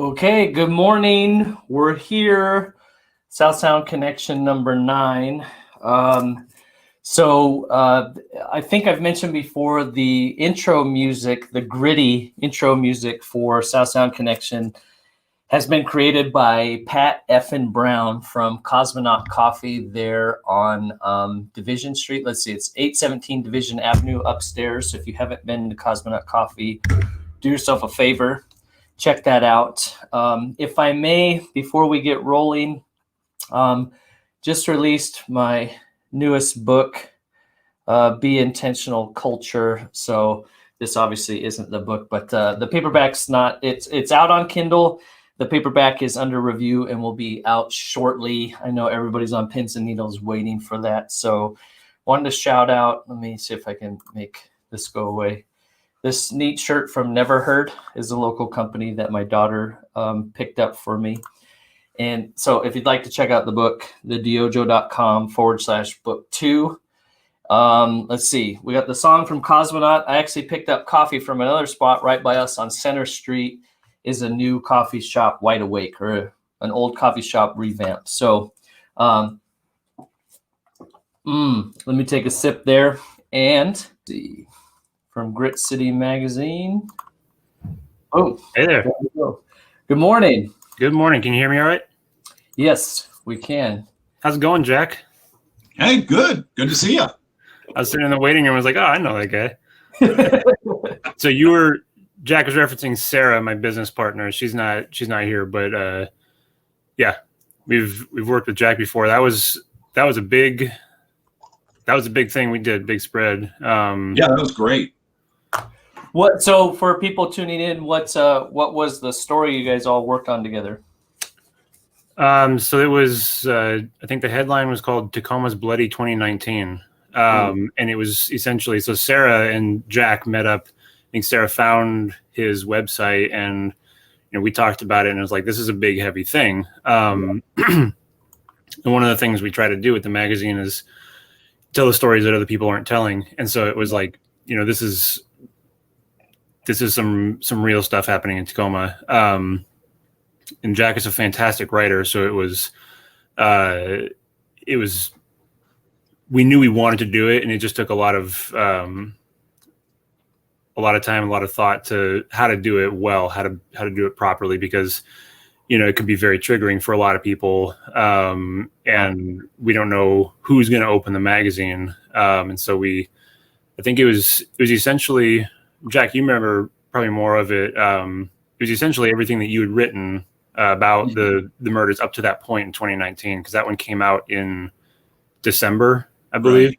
Okay, good morning. We're here, South Sound Connection number 9. I think I've mentioned before the intro music, the gritty intro music for South Sound Connection has been created by Pat Effin Brown from Cosmonaut Coffee there on Division Street. Let's see, it's 817 Division Avenue upstairs. So if you haven't been to Cosmonaut Coffee, do yourself a favor. Check that out. If I may, before we get rolling, just released my newest book, Be Intentional Culture. So this obviously isn't the book, but the paperback's not, it's out on Kindle. The paperback is under review and will be out shortly. I know everybody's on pins and needles waiting for that. So wanted to shout out, let me see if I can make this go away. This neat shirt from Never Heard is a local company that my daughter picked up for me. And so if you'd like to check out the book, the DYOJO.com/book 2. Let's see, we got the song from Cosmonaut. I actually picked up coffee from another spot right by us on Center Street is a new coffee shop, Wide Awake, or an old coffee shop revamp. So let me take a sip there and see. From Grit City Magazine. Oh, hey there. Good morning. Good morning. Can you hear me all right? Yes, we can. How's it going, Jack? Hey, good. Good to see you. I was sitting in the waiting room. I was like, oh, I know that guy. So Jack was referencing Sarah, my business partner. She's not here, but yeah, we've worked with Jack before. That was a big thing we did, big spread. Yeah, that was great. So for people tuning in, what was the story you guys all worked on together? So it was I think the headline was called Tacoma's Bloody 2019. And it was essentially, so Sarah and Jack met up. I think Sarah found his website and we talked about it, and it was like, this is a big, heavy thing. And one of the things we try to do with the magazine is tell the stories that other people aren't telling. And so it was like, this is some real stuff happening in Tacoma. And Jack is a fantastic writer. So it was, we knew we wanted to do it, and it just took a lot of time, a lot of thought to how to do it well, how to do it properly, because, it could be very triggering for a lot of people. And we don't know who's going to open the magazine. And so I think it was essentially, Jack, you remember probably more of it. It was essentially everything that you had written about the murders up to that point in 2019, because that one came out in December, I believe.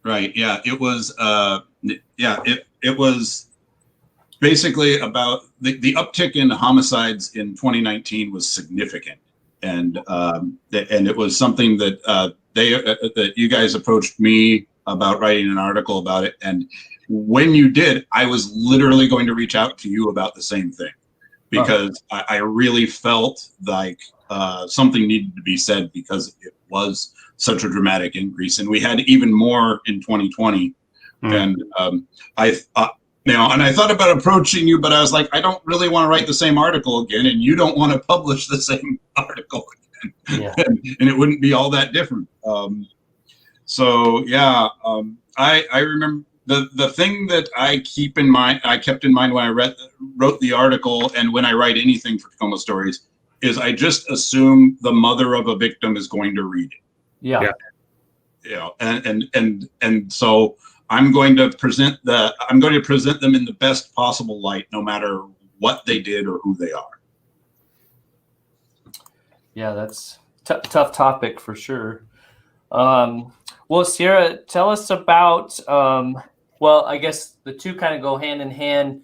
Right. Yeah. It was, it was basically about the uptick in homicides in 2019 was significant. And it was something that that you guys approached me about writing an article about it. And when you did, I was literally going to reach out to you about the same thing, because I really felt like something needed to be said, because it was such a dramatic increase, and we had even more in 2020. And I thought about approaching you, but I was like, I don't really want to write the same article again, and you don't want to publish the same article again. Yeah. and it wouldn't be all that different. I remember the thing that I kept in mind when I wrote the article, and when I write anything for Tacoma Stories, is I just assume the mother of a victim is going to read it. Yeah. And so I'm going to present them in the best possible light, no matter what they did or who they are. Yeah, that's tough topic for sure. Well, Sierra, tell us about, I guess the two kind of go hand in hand,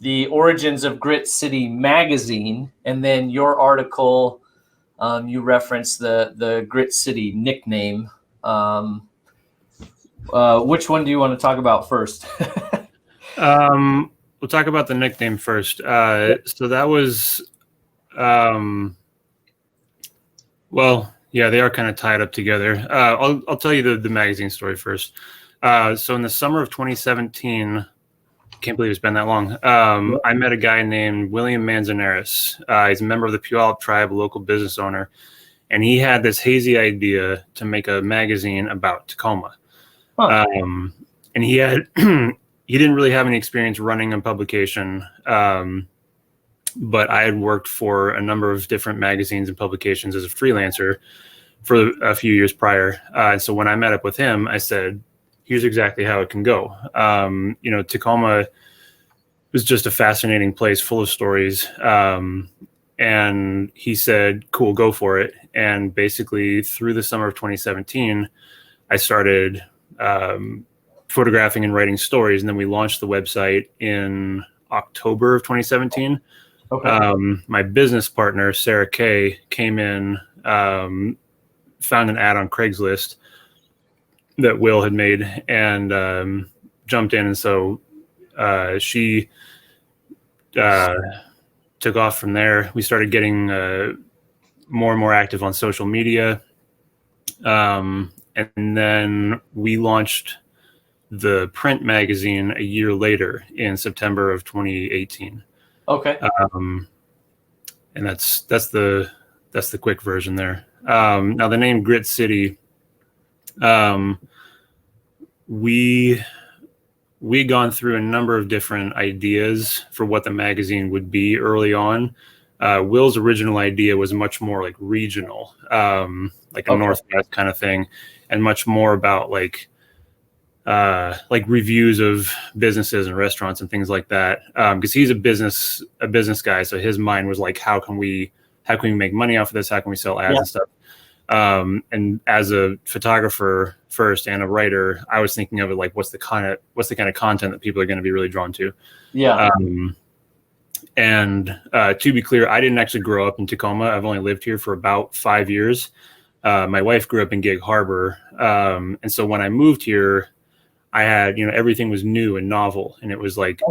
the origins of Grit City Magazine, and then your article, you referenced the Grit City nickname. Which one do you want to talk about first? We'll talk about the nickname first. So that was, yeah, they are kind of tied up together. I'll tell you the magazine story first. So in the summer of 2017, Can't believe it's been that long. I met a guy named William Manzanares. He's a member of the Puyallup tribe, a local business owner, and he had this hazy idea to make a magazine about Tacoma. Huh. And he had he didn't really have any experience running a publication, but I had worked for a number of different magazines and publications as a freelancer for a few years prior. So when I met up with him, I said, here's exactly how it can go. Tacoma was just a fascinating place full of stories. And he said, cool, go for it. And basically through the summer of 2017, I started photographing and writing stories. And then we launched the website in October of 2017. Okay. My business partner, Sarah Kay, came in, found an ad on Craigslist that Will had made, and jumped in. And so she took off from there. We started getting more and more active on social media. And then we launched the print magazine a year later in September of 2018. Okay. And that's the quick version there. Now the name Grit City, we'd gone through a number of different ideas for what the magazine would be early on. Will's original idea was much more like regional, like a Northwest kind of thing, and much more about like reviews of businesses and restaurants and things like that. Because he's a business guy, so his mind was like, how can we make money off of this? How can we sell ads and stuff? And as a photographer first and a writer, I was thinking of it like, what's the kind of content that people are going to be really drawn to? Yeah. And to be clear, I didn't actually grow up in Tacoma. I've only lived here for about 5 years. My wife grew up in Gig Harbor. And so when I moved here, I had, everything was new and novel. And it was like,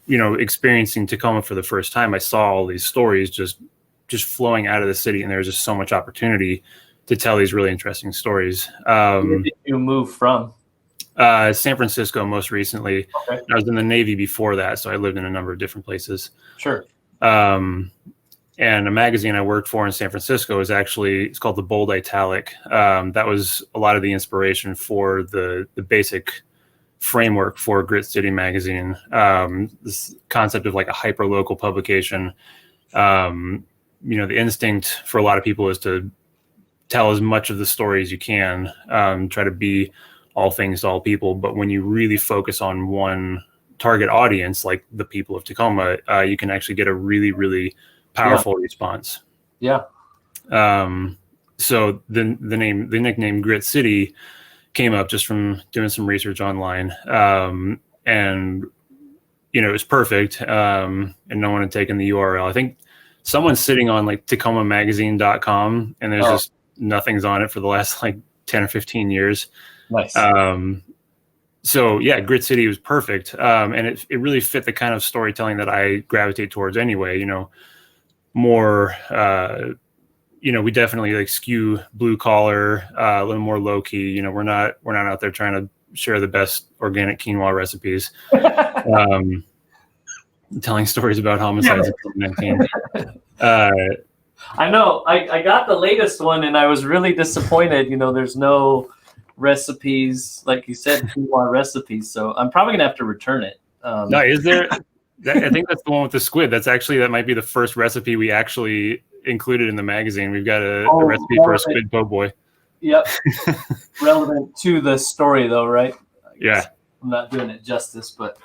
experiencing Tacoma for the first time, I saw all these stories just flowing out of the city. And there was just so much opportunity to tell these really interesting stories. Where did you move from? San Francisco, most recently. Okay. I was in the Navy before that, so I lived in a number of different places. Sure. And a magazine I worked for in San Francisco it's called The Bold Italic. That was a lot of the inspiration for the basic framework for Grit City magazine. This concept of like a hyper-local publication. The instinct for a lot of people is to tell as much of the story as you can, try to be all things to all people. But when you really focus on one target audience, like the people of Tacoma, you can actually get a really, really powerful response. Yeah. So the nickname Grit City came up just from doing some research online. And it was perfect. And no one had taken the URL. I think someone's sitting on like TacomaMagazine.com, and there's just nothing's on it for the last like 10 or 15 years. Nice. So yeah, Grit City was perfect. And it really fit the kind of storytelling that I gravitate towards anyway, more, we definitely like skew blue collar, a little more low key. We're not out there trying to share the best organic quinoa recipes. Telling stories about homicides in 2019. I know. I got the latest one, and I was really disappointed. There's no recipes, like you said, quinoa recipes. So I'm probably gonna have to return it. No, is there? I think that's the one with the squid. That might be the first recipe we actually included in the magazine. We've got a recipe for a squid po' boy. Yep. Relevant to the story, though, right? Yeah. I'm not doing it justice, but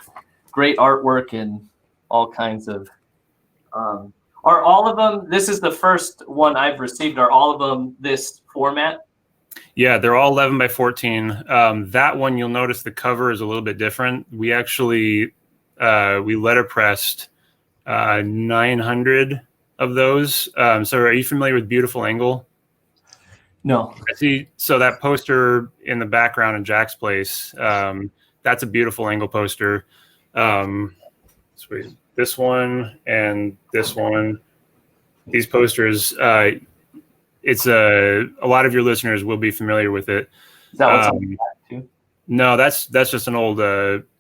great artwork and all kinds of. Are all of them? This is the first one I've received. Are all of them this format? Yeah, they're all 11 by 14. That one, you'll notice the cover is a little bit different. We actually we letterpressed 900 of those. So are you familiar with Beautiful Angle? No. I see. So that poster in the background in Jack's place, that's a Beautiful Angle poster. Sweet. This one and this one. These posters, it's a lot of your listeners will be familiar with it. Is that what's on the back too? No, that's just an old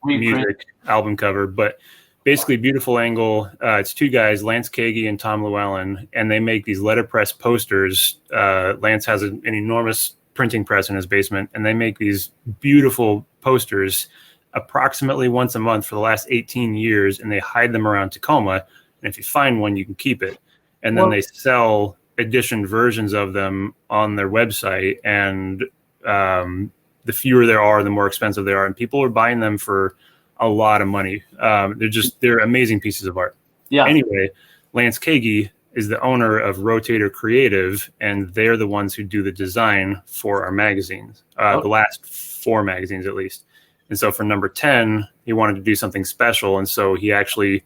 music. album cover, but basically beautiful angle. It's two guys, Lance Kagi and Tom Llewellyn, and they make these letterpress posters. Lance has an enormous printing press in his basement, and they make these beautiful posters approximately once a month for the last 18 years, and they hide them around Tacoma. And if you find one, you can keep it. And then they sell edition versions of them on their website, and the fewer there are, the more expensive they are, and people are buying them for a lot of money. They're amazing pieces of art. Yeah. Anyway, Lance Kagi is the owner of Rotator Creative, and they're the ones who do the design for our magazines, the last 4 magazines at least. And so for number 10, he wanted to do something special, and so he actually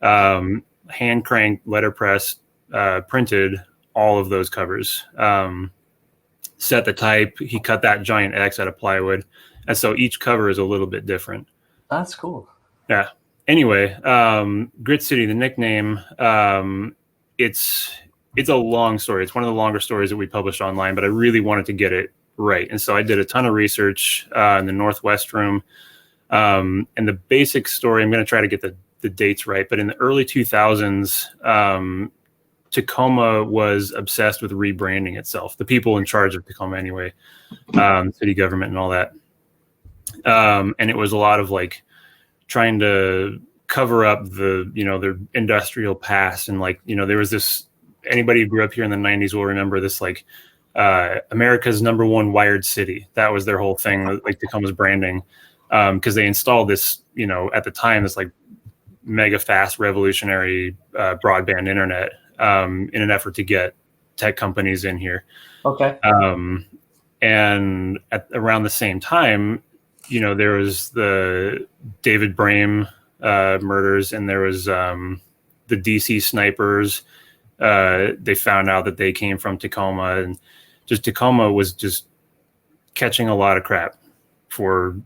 hand cranked, letterpress, printed all of those covers. Set the type. He cut that giant X out of plywood, and so each cover is a little bit different. That's cool. Yeah. Anyway, Grit City, the nickname, it's a long story. It's one of the longer stories that we published online, but I really wanted to get it right, and so I did a ton of research in the Northwest room. And the basic story, I'm going to try to get the dates right, but in the early 2000s, Tacoma was obsessed with rebranding itself. The people in charge of Tacoma, anyway, city government and all that. And it was a lot of like trying to cover up their industrial past. And like, there was this, anybody who grew up here in the 90s will remember this, like America's #1 wired city. That was their whole thing, like Tacoma's branding. Because they installed this, at the time, this like mega fast revolutionary broadband internet in an effort to get tech companies in here. Okay. And around the same time, there was the David Brame murders, and there was the DC snipers. They found out that they came from Tacoma, and just Tacoma was just catching a lot of crap for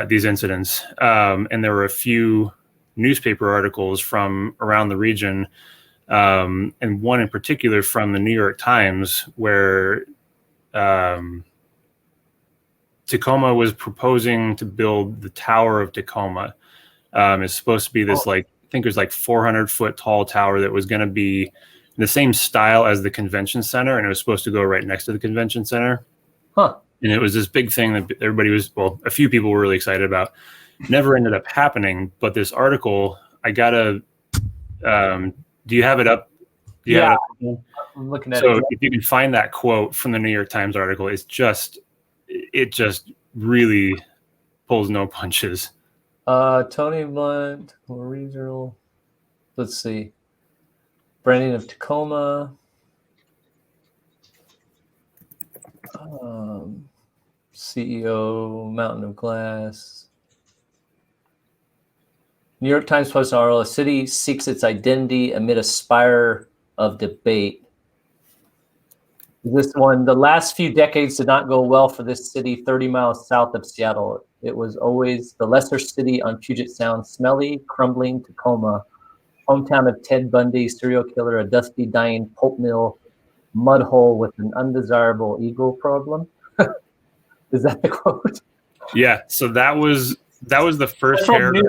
these incidents. And there were a few newspaper articles from around the region, and one in particular from the New York Times, where Tacoma was proposing to build the Tower of Tacoma. It's supposed to be this, I think it was like 400-foot tall tower that was going to be in the same style as the convention center, and it was supposed to go right next to the convention center. Huh. And it was this big thing that everybody a few people were really excited about. Never ended up happening, but this article, I gotta, do you have it up? Yeah, I'm looking at it. So if you can find that quote from the New York Times article, it just really pulls no punches. Tony Blunt, regional, let's see. Branding of Tacoma. CEO, Mountain of Glass. New York Times posts an article, a city seeks its identity amid a spire of debate. This one, the last few decades did not go well for this city 30 miles south of Seattle. It was always the lesser city on Puget Sound, smelly, crumbling Tacoma, hometown of Ted Bundy, serial killer, a dusty, dying pulp mill, mud hole with an undesirable ego problem. Is that the quote? Yeah. So that was the first paragraph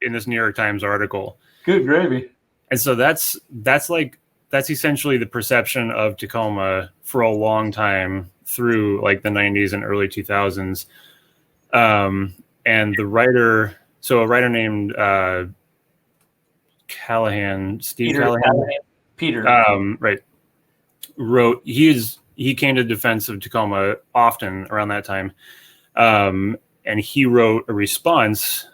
in this New York Times article. Good gravy. And so that's essentially the perception of Tacoma for a long time through like the 90s and early 2000s. And the writer, so a writer named Callahan, Steve Callahan. Peter. Right. Wrote, he came to the defense of Tacoma often around that time. And he wrote a response,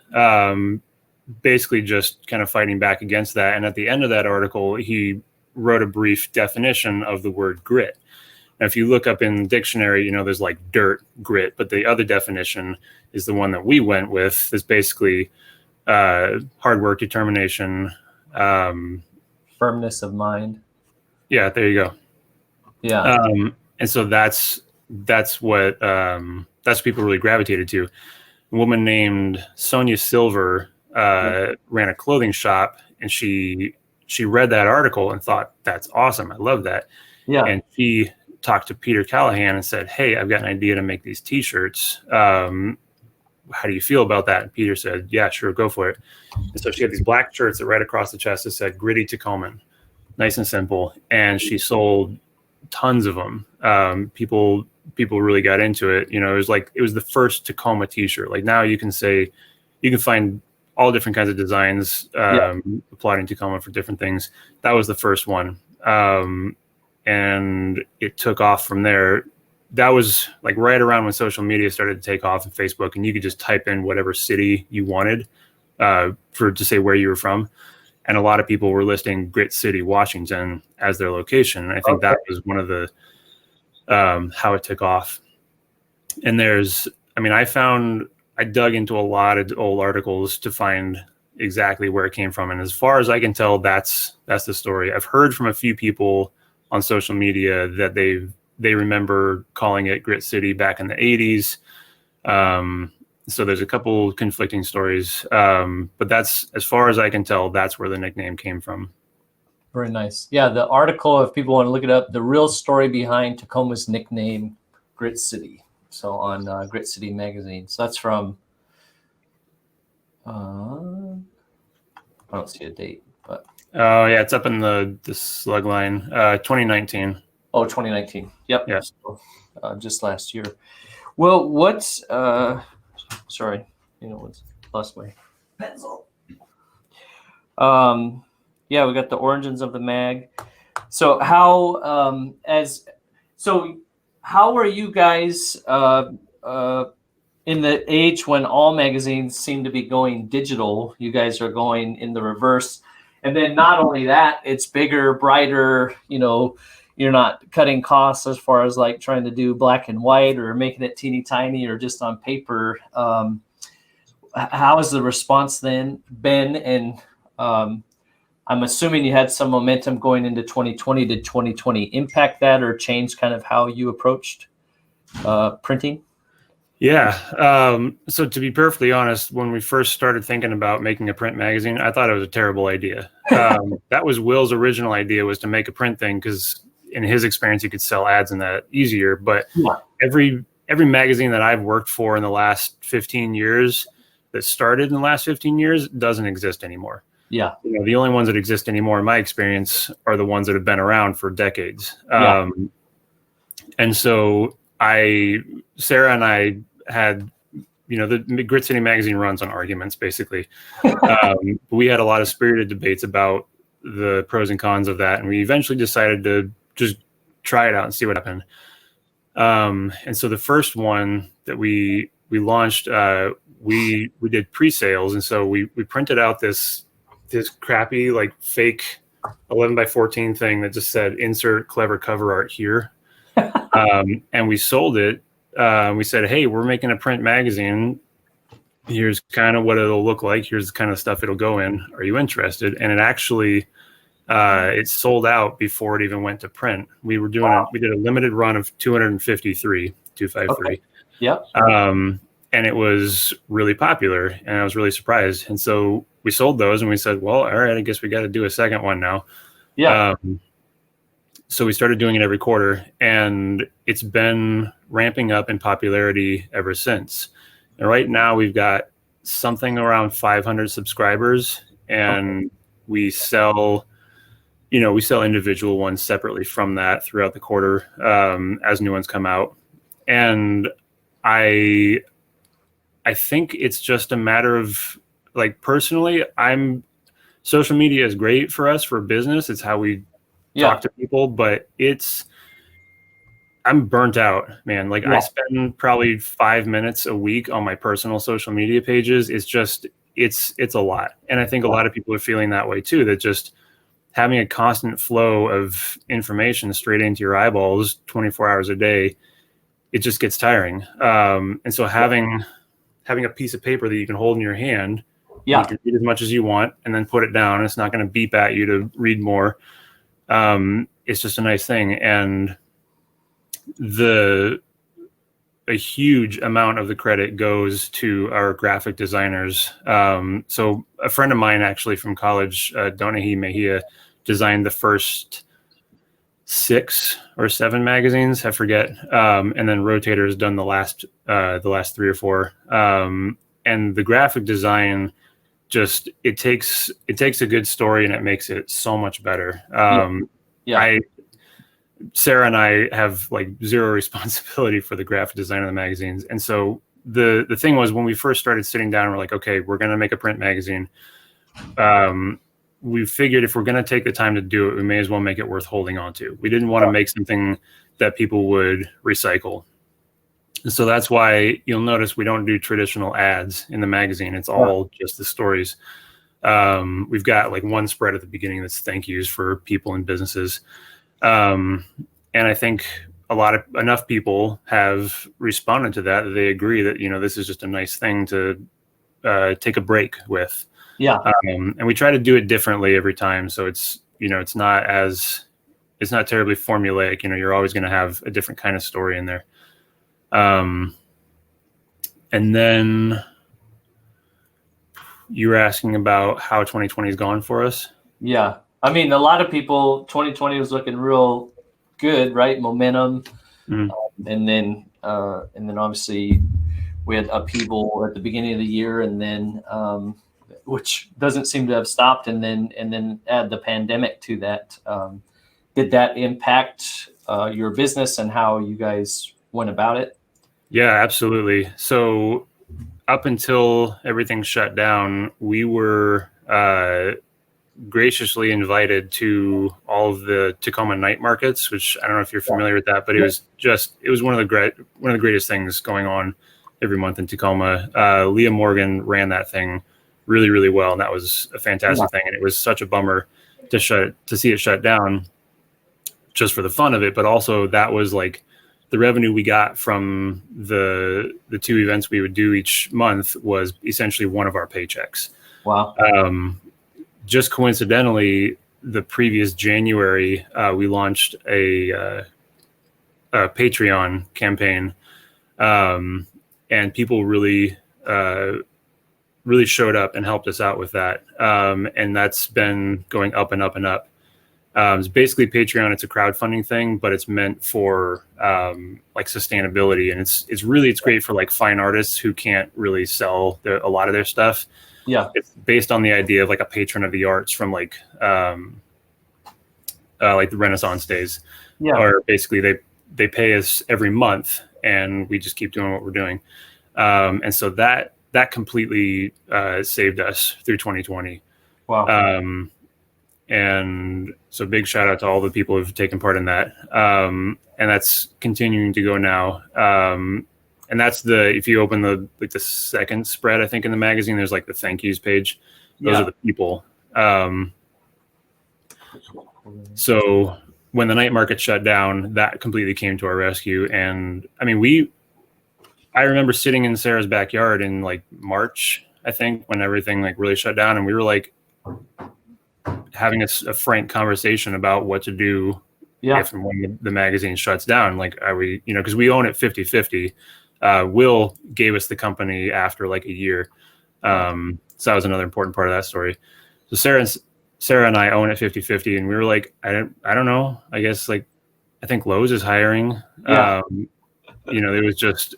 basically just kind of fighting back against that. And at the end of that article, he wrote a brief definition of the word grit. Now, if you look up in the dictionary, there's like dirt, grit, but the other definition is the one that we went with. Is basically hard work, determination, firmness of mind. Yeah, there you go. Yeah. And so that's what people really gravitated to. A woman named Sonia Silver ran a clothing shop, and she read that article and thought, that's awesome. I love that. Yeah. And she talked to Peter Callahan and said, hey, I've got an idea to make these T-shirts. how do you feel about that? And Peter said, yeah, sure, go for it. And so she had these black shirts that right across the chest that said Gritty Tacoma, nice and simple. And she sold tons of them. People really got into it. You know, it was the first Tacoma t-shirt. Like now you can find all different kinds of designs applauding Tacoma for different things. That was the first one. And it took off from there. That was like right around when social media started to take off, and Facebook, and you could just type in whatever city you wanted to say where you were from. And a lot of people were listing Grit City, Washington as their location. And I think that was one of the, how it took off. And I dug into a lot of old articles to find exactly where it came from. And as far as I can tell, that's the story. I've heard from a few people on social media that they remember calling it Grit City back in the 80s. So there's a couple conflicting stories, but that's, as far as I can tell, that's where the nickname came from. Very nice. Yeah, the article, if people want to look it up, the real story behind Tacoma's nickname, Grit City. So on Grit City magazine. So that's from, I don't see a date, but. Oh yeah, it's up in the slug line, 2019. Oh, 2019. Yep. Yeah. So, just last year. Well, what's sorry, lost my pencil. Yeah, we got the origins of the mag. So how are you guys in the age when all magazines seem to be going digital? You guys are going in the reverse. And then not only that, it's bigger, brighter, you're not cutting costs as far as like trying to do black and white or making it teeny tiny or just on paper. How has the response then been? And I'm assuming you had some momentum going into 2020. Did 2020 impact that or change kind of how you approached printing? Yeah. So to be perfectly honest, when we first started thinking about making a print magazine, I thought it was a terrible idea. That was Will's original idea, was to make a print thing because in his experience, you could sell ads in that easier. But every magazine that I've worked for in the last 15 years that started in the last 15 years doesn't exist anymore. Yeah. The only ones that exist anymore, in my experience, are the ones that have been around for decades. And so Sarah and I had, the Grit City magazine runs on arguments, basically. We had a lot of spirited debates about the pros and cons of that. And we eventually decided to just try it out and see what happened. And so the first one that we launched, we did pre-sales. And so we printed out this crappy, like fake 11 by 14 thing that just said, insert clever cover art here. And we sold it. We said, hey, we're making a print magazine. Here's kind of what it'll look like. Here's the kind of stuff it'll go in. Are you interested? And it actually, it sold out before it even went to print. We were doing we did a limited run of 253. Okay. Yep. And it was really popular, and I was really surprised. And so we sold those, and we said, well, all right, I guess we got to do a second one now. Yeah. So we started doing it every quarter, and it's been ramping up in popularity ever since. And right now we've got something around 500 subscribers, and we sell individual ones separately from that throughout the quarter as new ones come out. And I think it's just a matter of, like, personally, social media is great for us for business. It's how we talk to people, but I'm burnt out, man. Like I spend probably 5 minutes a week on my personal social media pages. It's a lot. And I think a lot of people are feeling that way too, that just having a constant flow of information straight into your eyeballs 24 hours a day, it just gets tiring. And so having a piece of paper that you can hold in your hand, you can read as much as you want and then put it down. And it's not going to beep at you to read more. It's just a nice thing. And a huge amount of the credit goes to our graphic designers. So a friend of mine actually from college, Donahi Mejia, designed the first 6 or 7 magazines, I forget. And then Rotator has done the last 3 or 4. And the graphic design, just it takes a good story and it makes it so much better. Sarah and I have like zero responsibility for the graphic design of the magazines. And so the thing was, when we first started sitting down, we're like, okay, we're going to make a print magazine. We figured if we're going to take the time to do it, we may as well make it worth holding on to. We didn't want to make something that people would recycle. And so that's why you'll notice we don't do traditional ads in the magazine. It's all just the stories. We've got like one spread at the beginning that's thank yous for people and businesses. And I think enough people have responded to that they agree that, this is just a nice thing to take a break with. Yeah. And we try to do it differently every time. So it's not terribly formulaic. You're always going to have a different kind of story in there. And then you were asking about how 2020 has gone for us. Yeah. I mean, a lot of people, 2020 was looking real good, right? Momentum. Mm-hmm. And then obviously we had upheaval at the beginning of the year, and then, which doesn't seem to have stopped. And then add the pandemic to that. Did that impact your business and how you guys went about it? Yeah, absolutely. So up until everything shut down, we were graciously invited to all of the Tacoma night markets, which I don't know if you're familiar with that, but it was one of the greatest things going on every month in Tacoma. Leah Morgan ran that thing really, really well, and that was a fantastic thing. And it was such a bummer to see it shut down just for the fun of it, but also that was like the revenue we got from the 2 events we would do each month was essentially one of our paychecks. Wow. Just coincidentally, the previous January, we launched a Patreon campaign, and people really showed up and helped us out with that. And that's been going up and up and up. It's basically Patreon. It's a crowdfunding thing, but it's meant for like sustainability, and it's great for like fine artists who can't really sell a lot of their stuff. Yeah, it's based on the idea of like a patron of the arts from like the Renaissance days. Yeah, or basically they pay us every month, and we just keep doing what we're doing. And so that completely saved us through 2020. Wow. And so big shout out to all the people who've taken part in that. And that's continuing to go now. And that's if you open the second spread, I think in the magazine, there's like the thank yous page. Those are the people. So when the night market shut down, that completely came to our rescue. And I mean, I remember sitting in Sarah's backyard in like March, I think, when everything like really shut down, and we were like having a frank conversation about what to do if and when the magazine shuts down. Like, are we, because we own it 50-50. Will gave us the company after like a year. So that was another important part of that story. So Sarah and I own it 50-50, and we were like, I don't know. I guess like, I think Lowe's is hiring. Yeah. It was just,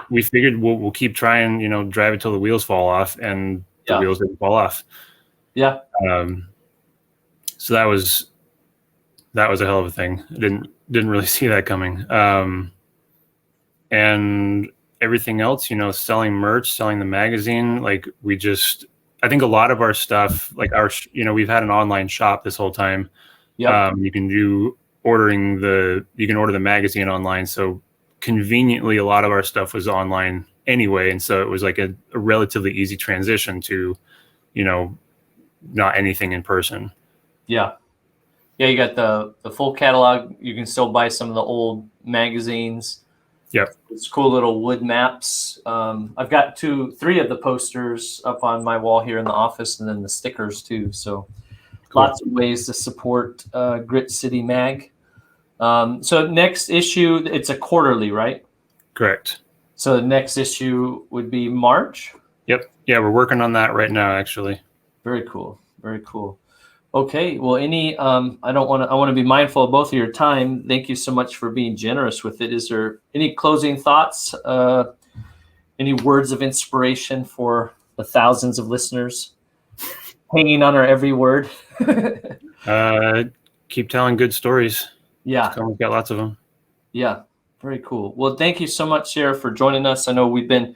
we figured we'll keep trying, drive it till the wheels fall off, and the wheels didn't fall off. Yeah. So that was a hell of a thing. I didn't really see that coming. And everything else, selling merch, selling the magazine, like I think a lot of our stuff, like we've had an online shop this whole time. Yeah. You can order the magazine online. So conveniently, a lot of our stuff was online anyway. And so it was like a relatively easy transition to, not anything in person. Yeah. Yeah. You got the full catalog. You can still buy some of the old magazines. Yep. It's cool little wood maps. I've got 3 of the posters up on my wall here in the office, and then the stickers too. So cool. Lots of ways to support Grit City Mag. So next issue, it's a quarterly, right? Correct. So the next issue would be March? Yep. Yeah, we're working on that right now, actually. Very cool. Very cool. Okay. Well, I want to be mindful of both of your time. Thank you so much for being generous with it. Is there any closing thoughts? Any words of inspiration for the thousands of listeners hanging on our every word? Keep telling good stories. Yeah. We've got lots of them. Yeah. Very cool. Well, thank you so much, Sarah, for joining us. I know we've been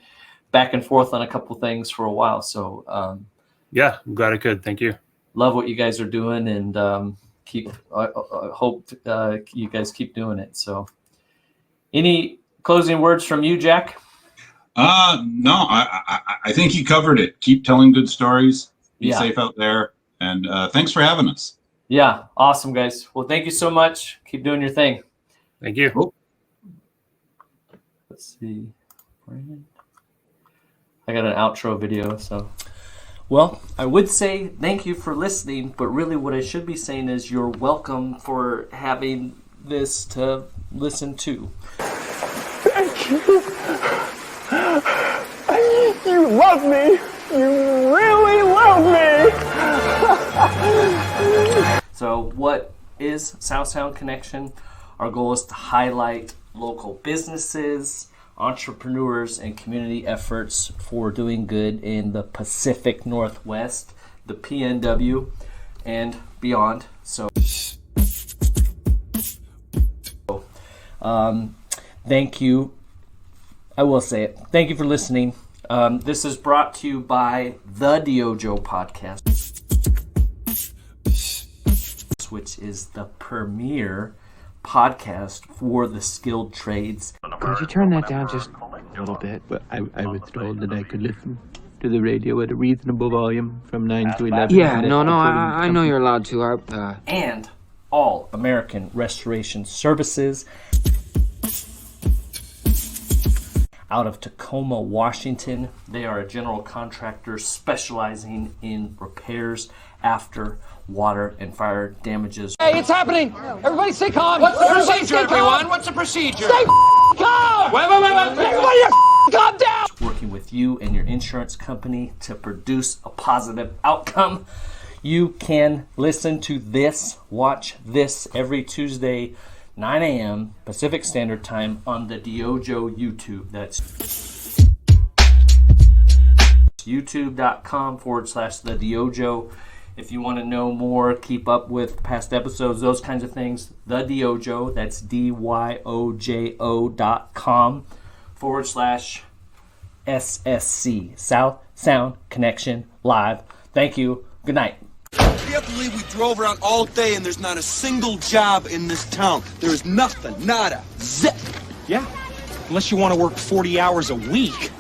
back and forth on a couple things for a while. So yeah, I'm glad I could. Thank you. Love what you guys are doing, and I hope you guys keep doing it. So any closing words from you, Jack? No, I think you covered it. Keep telling good stories. Be safe out there. And thanks for having us. Yeah. Awesome, guys. Well, thank you so much. Keep doing your thing. Thank you. Cool. Let's see. I got an outro video, so. Well, I would say thank you for listening, but really what I should be saying is you're welcome for having this to listen to. Thank you. You love me. You really love me. So what is South Sound Connection? Our goal is to highlight local businesses, entrepreneurs, and community efforts for doing good in the Pacific Northwest, the PNW, and beyond. So thank you. I will say it. Thank you for listening. This is brought to you by the DYOJO podcast, which is the premier podcast for the skilled trades. Could you turn that down just a little bit? But I was told that I could listen to the radio at a reasonable volume from 9 to 11. Yeah, I know you're allowed to. And all American Restoration Services out of Tacoma, Washington. They are a general contractor specializing in repairs after water and fire damages. Hey, it's happening! Everybody stay calm! What's the procedure, everyone? What's the procedure? Stay calm! Wait! Everybody calm down! Working with you and your insurance company to produce a positive outcome. You can listen to this, watch this every Tuesday, 9 a.m. Pacific Standard Time on the DYOJO YouTube. That's youtube.com/the DYOJO. If you want to know more, keep up with past episodes, those kinds of things, the DYOJO, that's DYOJO.com/SSC, South Sound Connection Live. Thank you. Good night. I can't believe we drove around all day and there's not a single job in this town. There's nothing, nada, zip. Yeah, unless you want to work 40 hours a week.